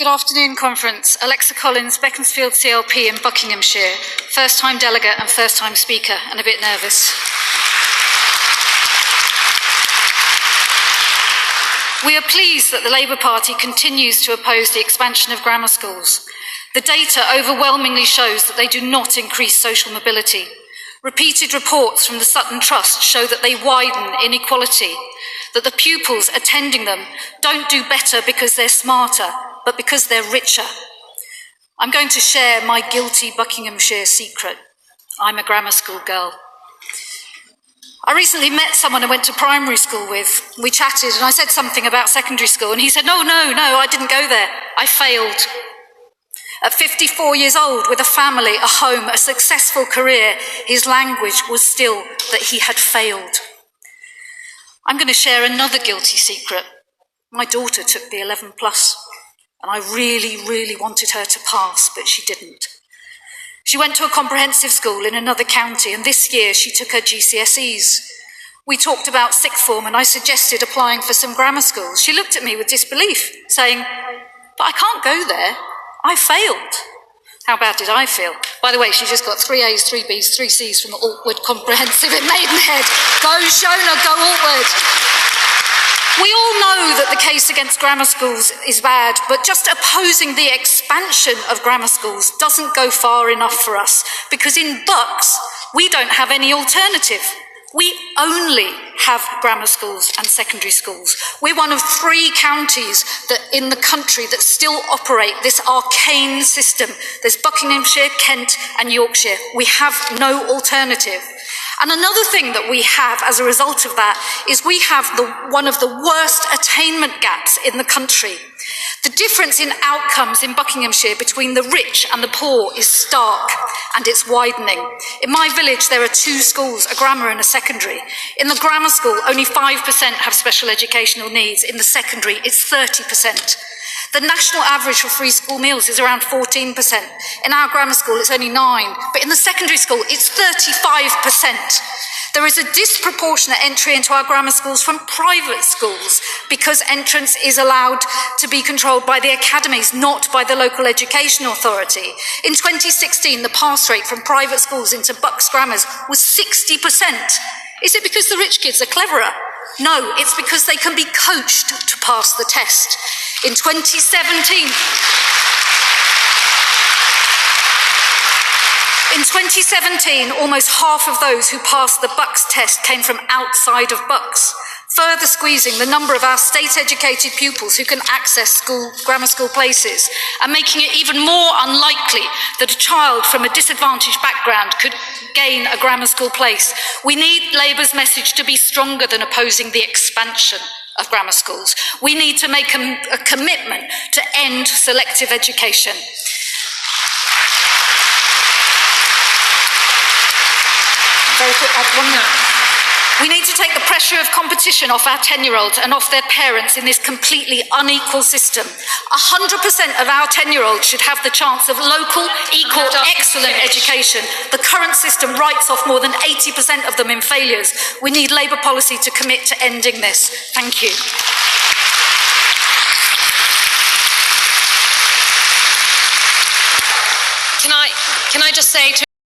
Good afternoon, conference. Alexa Collins, Beaconsfield CLP in Buckinghamshire. First-time delegate and first-time speaker, and a bit nervous. We are pleased that the Labour Party continues to oppose the expansion of grammar schools. The data overwhelmingly shows that they do not increase social mobility. Repeated reports from the Sutton Trust show that they widen inequality, that the pupils attending them don't do better because they're smarter, but because they're richer. I'm going to share my guilty Buckinghamshire secret. I'm a grammar school girl. I recently met someone I went to primary school with. We chatted and I said something about secondary school and he said, no, I didn't go there. I failed. At 54 years old, with a family, a home, a successful career, his language was still that he had failed. I'm going to share another guilty secret. My daughter took the 11 plus, and I really wanted her to pass, but she didn't. She went to a comprehensive school in another county, and this year she took her GCSEs. We talked about sixth form, and I suggested applying for some grammar schools. She looked at me with disbelief, saying, but I can't go there. I failed. How bad did I feel? By the way, she just got 3 A's, 3 B's, 3 C's from the Altwood Comprehensive at Maidenhead. Go Shona, go Altwood. We all know that the case against grammar schools is bad, but just opposing the expansion of grammar schools doesn't go far enough for us, because in Bucks, we don't have any alternative. We only have grammar schools and secondary schools. We're one of 3 counties in the country that still operate this arcane system. There's Buckinghamshire, Kent and Yorkshire. We have no alternative. And another thing that we have as a result of that is we have one of the worst attainment gaps in the country. The difference in outcomes in Buckinghamshire between the rich and the poor is stark, and it's widening. In my village, there are 2 schools, a grammar and a secondary. In the grammar school, only 5% have special educational needs. In the secondary, it's 30%. The national average for free school meals is around 14%. In our grammar school, it's only 9%, but in the secondary school, it's 35%. There is a disproportionate entry into our grammar schools from private schools because entrance is allowed to be controlled by the academies, not by the local education authority. In 2016, the pass rate from private schools into Bucks Grammars was 60%. Is it because the rich kids are cleverer? No, it's because they can be coached to pass the test. In 2017, almost half of those who passed the Bucks test came from outside of Bucks, further squeezing the number of our state-educated pupils who can access grammar school places and making it even more unlikely that a child from a disadvantaged background could gain a grammar school place. We need Labour's message to be stronger than opposing the expansion of grammar schools. We need to make a commitment to end selective education. We need to take the pressure of competition off our 10-year-olds and off their parents in this completely unequal system. 100% of our 10-year-olds should have the chance of local, equal, excellent education. The current system writes off more than 80% of them in failures. We need Labour policy to commit to ending this. Thank you. Can I just say to